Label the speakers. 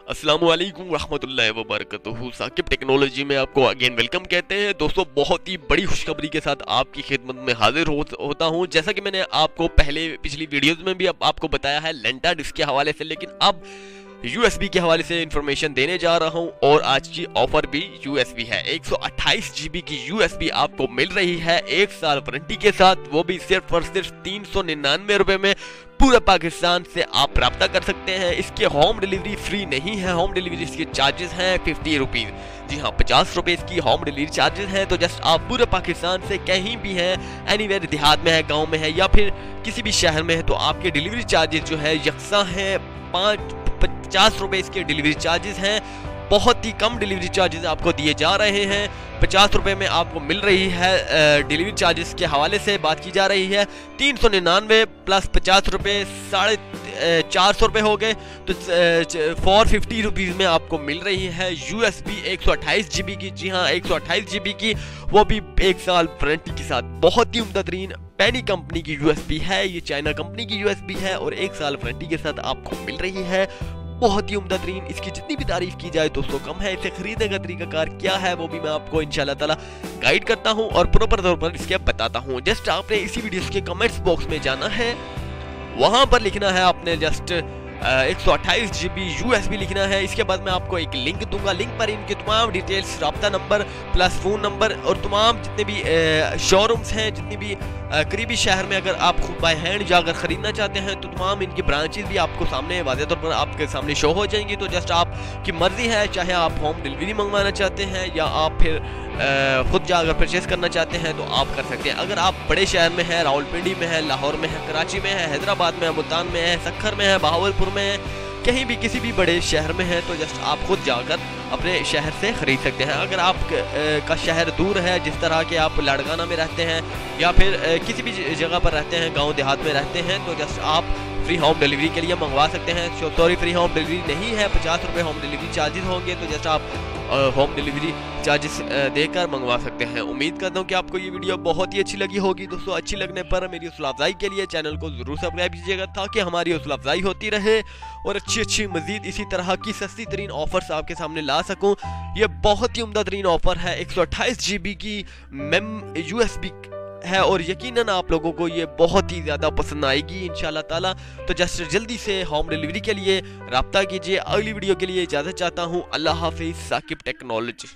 Speaker 1: अस्सलामुअलैकुम रहमतुल्लाहि व बरकातुहू। साकिब टेक्नोलॉजी में आपको अगेन वेलकम कहते हैं। दोस्तों, बहुत ही बड़ी खुशखबरी के साथ आपकी खिदमत में हाजिर होता हूं। जैसा कि मैंने आपको पिछली वीडियोस में भी आपको बताया है लेंटा डिस्क के हवाले से, लेकिन अब USB के हवाले से इंफॉर्मेशन देने जा रहा हूं। और आज की ऑफर भी USB है। 128 GB की USB आपको मिल रही है 1 साल वारंटी के साथ, वो भी सिर्फ और सिर्फ 399 रुपए में पूरे पाकिस्तान से आप प्राप्त कर सकते हैं। इसके होम डिलीवरी फ्री नहीं है, होम डिलीवरी इसके चार्जेस हैं 50 रुपीज़। जी हाँ, 50 रुपए इसकी होम डिलीवरी चार्जेस हैं। तो जस्ट आप पूरे पाकिस्तान से कहीं भी हैं, एनीवेयर, देहात में है, गांव में है या फिर किसी भी शहर में है, तो आपके डिलीवरी चार्जेस जो है यकसा है। 50 रुपए इसके डिलीवरी चार्जेस हैं। बहुत ही कम डिलीवरी चार्जेस आपको दिए जा रहे हैं। 50 रुपए में आपको मिल रही है। डिलीवरी चार्जेस के हवाले से बात की जा रही है 399 प्लस 50 रुपए 450 रुपए हो गए, तो 450 रुपीज़ में आपको मिल रही है USB 128 GB की। जी हाँ, 128 GB की, वो भी 1 साल वारंटी के साथ। बहुत ही उम्दा तरीन पेनी कंपनी की USB है, ये चाइना कंपनी की USB है और 1 साल वारंटी के साथ आपको मिल रही है। बहुत ही उम्दा तरीन, इसकी जितनी भी तारीफ की जाए दोस्तों कम है। इसे खरीदने का तरीकाकार क्या है वो भी मैं आपको इंशाल्लाह ताला गाइड करता हूं और प्रॉपर तौर पर इसके बताता हूं। जस्ट आपने इसी वीडियो के कमेंट्स बॉक्स में जाना है, वहां पर लिखना है आपने जस्ट 128 GB USB लिखना है। इसके बाद मैं आपको एक लिंक दूंगा, लिंक पर इनके तमाम डिटेल्स, राब्ता नंबर प्लस फ़ोन नंबर और तमाम जितने भी शोरूम्स हैं, जितनी भी करीबी शहर में अगर आप खुद बाय हैंड जाकर ख़रीदना चाहते हैं तो तमाम इनकी ब्रांचेस भी आपको सामने वाज़ेह तौर पर आपके सामने शो हो जाएंगी। तो जस्ट आपकी मर्ज़ी है, चाहे आप होम डिलीवरी मंगवाना चाहते हैं या आप फिर खुद जाकर परचेस करना चाहते हैं तो आप कर सकते हैं। अगर आप बड़े शहर में है, रावलपिंडी में है, लाहौर में है, कराची में है, हैदराबाद में है, मुल्तान में है, सक्खर में है, बहावलपुर में है, कहीं भी किसी भी बड़े शहर में है, तो जस्ट आप खुद जाकर अपने शहर से खरीद सकते हैं। अगर आप का शहर दूर है, जिस तरह के आप लाड़काना में रहते हैं या फिर किसी भी जगह पर रहते हैं, गांव देहात में रहते हैं, तो जस्ट आप फ्री होम डिलीवरी के लिए मंगवा सकते हैं। सॉरी, फ्री होम डिलीवरी नहीं है, 50 रुपये होम डिलीवरी चार्जेस होंगे। तो जस्ट आप होम डिलीवरी चार्जेस देकर मंगवा सकते हैं। उम्मीद करता हूँ कि आपको ये वीडियो बहुत ही अच्छी लगी होगी। दोस्तों, अच्छी लगने पर मेरी हौसला अफजाई के लिए चैनल को ज़रूर सब्सक्राइब कीजिएगा ताकि हमारी हौसला अफजाई होती रहे और अच्छी मज़ीद इसी तरह की सस्ती तरीन ऑफर्स आपके सामने ला सकूँ। ये बहुत ही उम्दा तरीन ऑफर है, 128 GB की USB है और यकीनन आप लोगों को ये बहुत ही ज़्यादा पसंद आएगी इंशाल्लाह ताला। तो जस्ट जल्दी से होम डिलीवरी के लिए राब्ता कीजिए। अगली वीडियो के लिए इजाज़त चाहता हूँ। अल्लाह हाफिज़। साकिब टेक्नोलॉजी।